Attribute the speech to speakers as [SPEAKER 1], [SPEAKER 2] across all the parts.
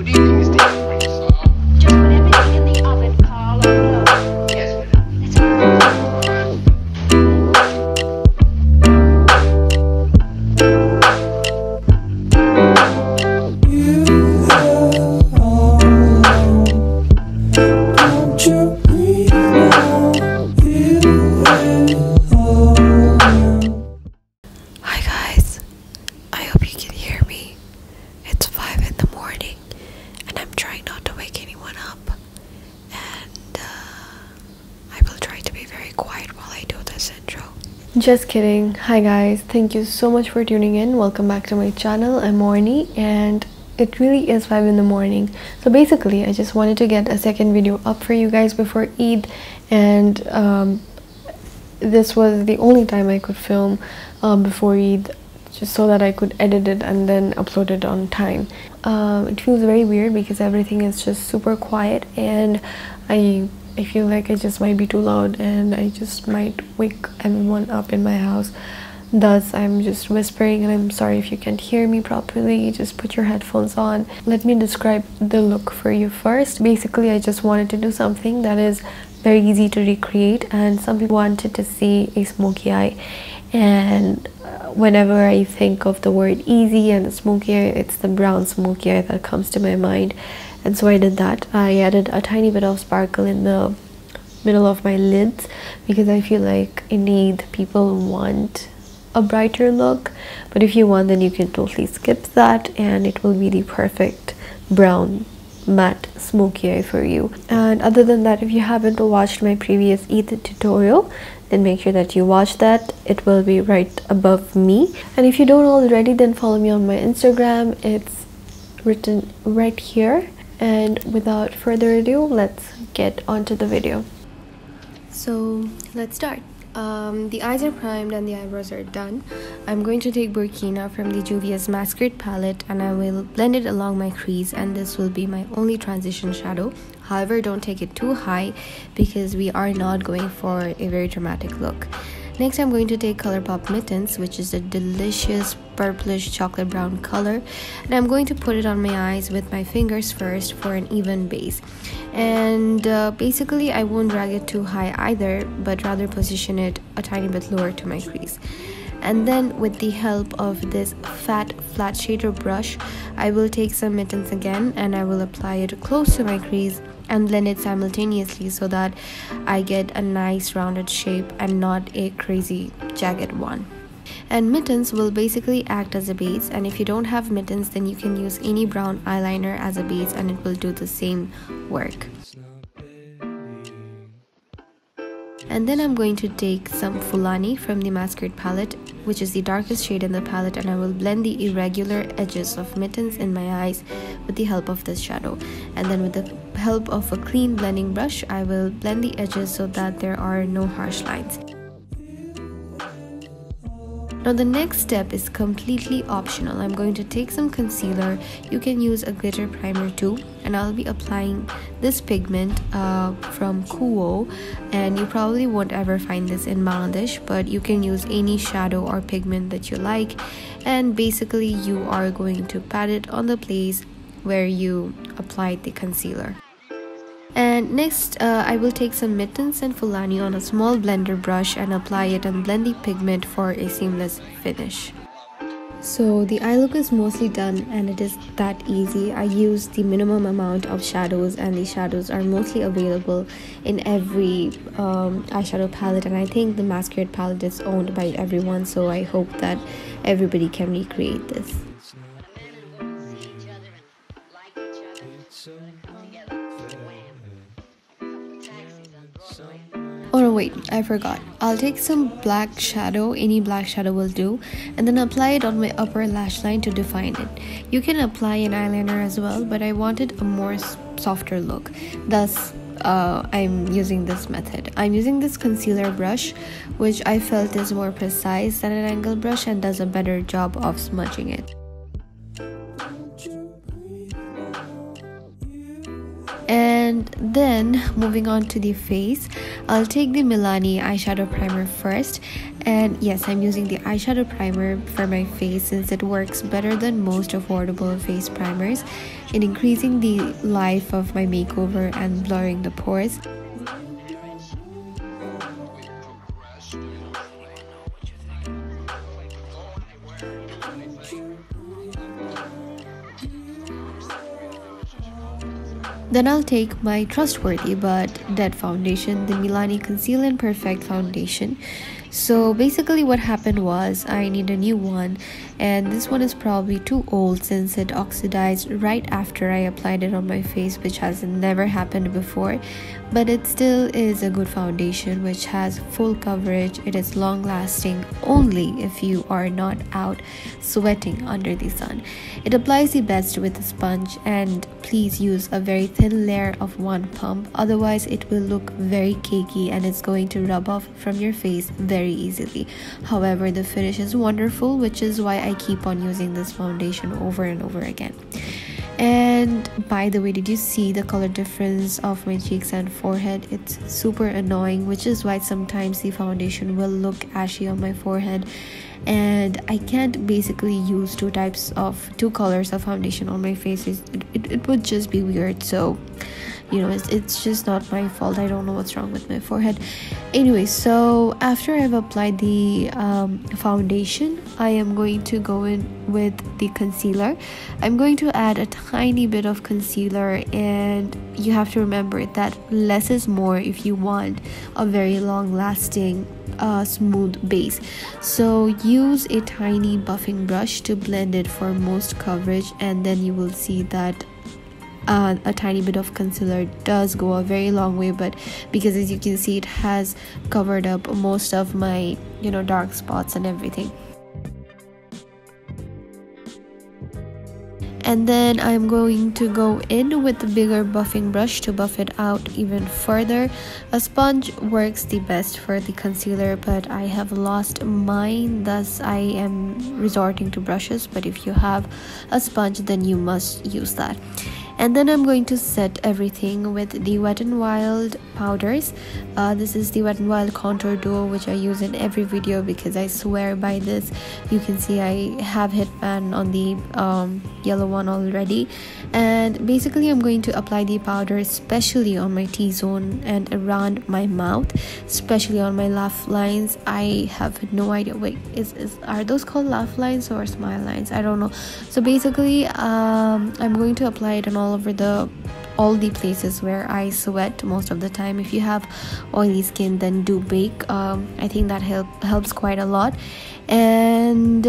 [SPEAKER 1] What do you think is the difference?
[SPEAKER 2] Just put everything in the oven, Carl.
[SPEAKER 1] Yes, madam.
[SPEAKER 3] Hi guys, I hope you can hear me. It's 5 in the morning and I'm trying not to wake anyone up, and I will try to be very quiet while I do this intro. Just kidding. Hi guys, thank you so much for tuning in. Welcome back to my channel. I'm Aurni and it really is 5 in the morning. So basically I just wanted to get a second video up for you guys before Eid, and this was the only time I could film before Eid, just so that I could edit it and then upload it on time. It feels very weird because everything is just super quiet, and I feel like I just might be too loud and I just might wake everyone up in my house. Thus I'm just whispering, and I'm sorry if you can't hear me properly. Just put your headphones on. Let me describe the look for you first. Basically I just wanted to do something that is very easy to recreate, and some people wanted to see a smoky eye, and whenever I think of the word easy and smoky eye, it's the brown smoky eye that comes to my mind. And so I did that. I added a tiny bit of sparkle in the middle of my lids because I feel like indeed people want a brighter look, but if you want, then you can totally skip that and it will be the perfect brown matte smoky eye for you. And other than that, if you haven't watched my previous Eid tutorial, then make sure that you watch that. It will be right above me, and if you don't already, then follow me on my Instagram. It's written right here. And without further ado, let's get onto the video. So let's start. The eyes are primed and the eyebrows are done. I'm going to take Burkina from the Juvia's Masquerade palette and I will blend it along my crease, and this will be my only transition shadow. However, don't take it too high because we are not going for a very dramatic look. Next, I'm going to take Colourpop Mittens, which is a delicious purplish chocolate brown color, and I'm going to put it on my eyes with my fingers first for an even base. And basically I won't drag it too high either, but rather position it a tiny bit lower to my crease. And then with the help of this fat flat shader brush, I will take some Mittens again and I will apply it close to my crease and blend it simultaneously so that I get a nice rounded shape and not a crazy jagged one. And Mittens will basically act as a base, and if you don't have Mittens, then you can use any brown eyeliner as a base and it will do the same work. And then I'm going to take some Milani from the Masquerade palette, which is the darkest shade in the palette, and I will blend the irregular edges of Mittens in my eyes with the help of this shadow. And then with the help of a clean blending brush, I will blend the edges so that there are no harsh lines. Now the next step is completely optional. I'm going to take some concealer. You can use a glitter primer too, and I'll be applying this pigment from Quo, and you probably won't ever find this in Bangladesh, but you can use any shadow or pigment that you like, and basically you are going to pat it on the place where you applied the concealer. And next I will take some Mittens and Milani on a small blender brush and apply it and blend the pigment for a seamless finish. So the eye look is mostly done and it is that easy. I use the minimum amount of shadows, and the shadows are mostly available in every eyeshadow palette, and I think the Masquerade palette is owned by everyone, so I hope that everybody can recreate this. Oh no, wait, I forgot. I'll take some black shadow, any black shadow will do, and then apply it on my upper lash line to define it. You can apply an eyeliner as well, but I wanted a more softer look. Thus, I'm using this method. I'm using this concealer brush, which I felt is more precise than an angle brush and does a better job of smudging it. And then moving on to the face, I'll take the Milani eyeshadow primer first, And yes, I'm using the eyeshadow primer for my face since it works better than most affordable face primers in increasing the life of my makeover and blurring the pores. Then I'll take my trustworthy but dead foundation, the Milani Conceal and Perfect foundation. So basically what happened was I need a new one, and this one is probably too old since it oxidized right after I applied it on my face, which has never happened before. But it still is a good foundation which has full coverage. It is long lasting only if you are not out sweating under the sun. It applies the best with a sponge, and please use a very thin layer of one pump, otherwise it will look very cakey and it's going to rub off from your face very easily. However, the finish is wonderful, which is why I keep on using this foundation over and over again. And by the way, did you see the color difference of my cheeks and forehead? It's super annoying, which is why sometimes the foundation will look ashy on my forehead, and I can't basically use two colors of foundation on my face. It would just be weird. So you know, it's just not my fault. I don't know what's wrong with my forehead. Anyway, so after I've applied the foundation, I am going to go in with the concealer. I'm going to add a tiny bit of concealer, and you have to remember that less is more if you want a very long lasting smooth base. So use a tiny buffing brush to blend it for most coverage, and then you will see that a tiny bit of concealer does go a very long way. But because as you can see, it has covered up most of my dark spots and everything. And then I'm going to go in with the bigger buffing brush to buff it out even further. A sponge works the best for the concealer, but I have lost mine, thus I am resorting to brushes. But if you have a sponge, then you must use that. And then I'm going to set everything with the Wet n Wild powders. This is the Wet n Wild contour duo, which I use in every video because I swear by this. You can see I have hit pan on the yellow one already. And basically I'm going to apply the powder especially on my T-zone and around my mouth, especially on my laugh lines. I have no idea. Wait, are those called laugh lines or smile lines? I don't know. So basically I'm going to apply it on all over all the places where I sweat most of the time. If you have oily skin, then do bake. I think that helps quite a lot. And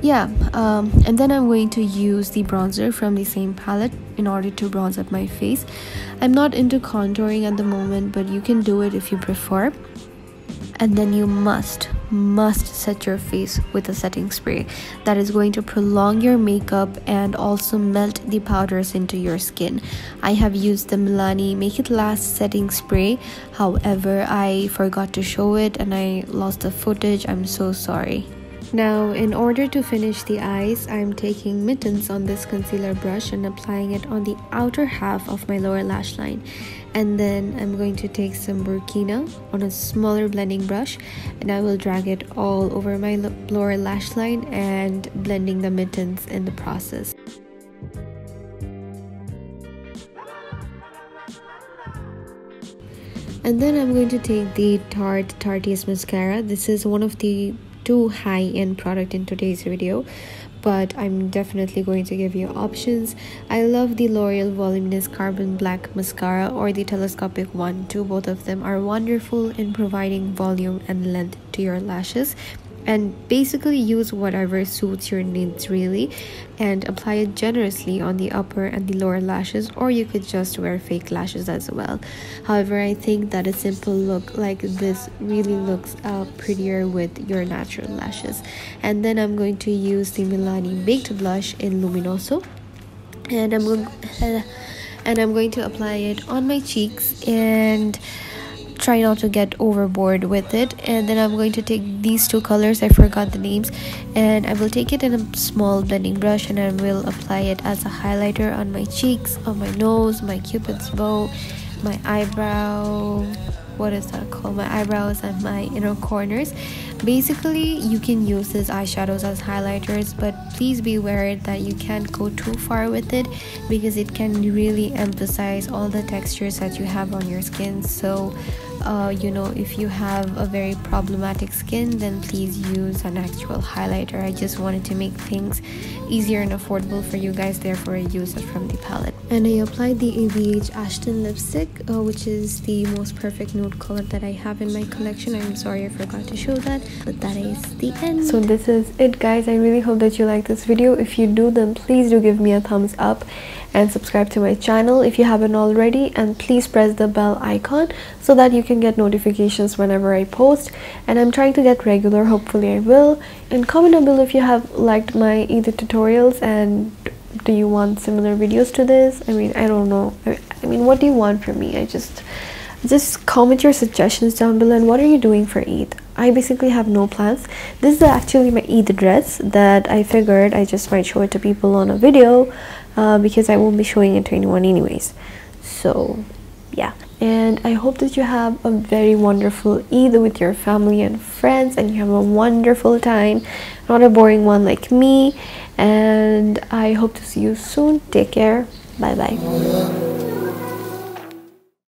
[SPEAKER 3] and then I'm going to use the bronzer from the same palette in order to bronze up my face. I'm not into contouring at the moment, but you can do it if you prefer. And then you must set your face with a setting spray that is going to prolong your makeup and also melt the powders into your skin. I have used the Milani Make It Last setting spray. However, I forgot to show it and I lost the footage. I'm so sorry. Now, in order to finish the eyes, I'm taking Mittens on this concealer brush and applying it on the outer half of my lower lash line. And then I'm going to take some Burkina on a smaller blending brush, and I will drag it all over my lower lash line and blending the Mittens in the process. And then I'm going to take the Tarte Tarteist mascara. This is one of the two high-end product in today's video, but I'm definitely going to give you options. I love the L'Oreal Voluminous Carbon Black Mascara or the telescopic one too. Both of them are wonderful in providing volume and length to your lashes. And basically use whatever suits your needs really, and apply it generously on the upper and the lower lashes, or you could just wear fake lashes as well. However, I think that a simple look like this really looks prettier with your natural lashes. And then I'm going to use the Milani Baked Blush in Luminoso, and I'm going to apply it on my cheeks and try not to get overboard with it. And then I'm going to take these two colors, I forgot the names, and I will take it in a small blending brush and I will apply it as a highlighter on my cheeks, on my nose, my cupid's bow, my eyebrow, what is that called, my eyebrows and my inner corners. Basically, you can use these eyeshadows as highlighters, but please be aware that you can't go too far with it because it can really emphasize all the textures that you have on your skin. So you know, if you have a very problematic skin, then please use an actual highlighter. I just wanted to make things easier and affordable for you guys, therefore I use it from the palette. And I applied the ABH Ashton lipstick, which is the most perfect nude color that I have in my collection. I'm sorry I forgot to show that, but that is the end. So this is it, guys. I really hope that you like this video. If you do, then please do give me a thumbs up and subscribe to my channel if you haven't already, and please press the bell icon so that you can get notifications whenever I post. And I'm trying to get regular, hopefully I will. And comment down below if you have liked my either tutorials, and do you want similar videos to this? I mean, I don't know. I mean, what do you want from me? Just comment your suggestions down below. And what are you doing for Eid? I basically have no plans. This is actually my Eid dress that I figured I just might show it to people on a video, because I won't be showing it to anyone anyways. So yeah, and I hope that you have a very wonderful Eid with your family and friends, and you have a wonderful time, not a boring one like me. And I hope to see you soon. Take care. Bye bye.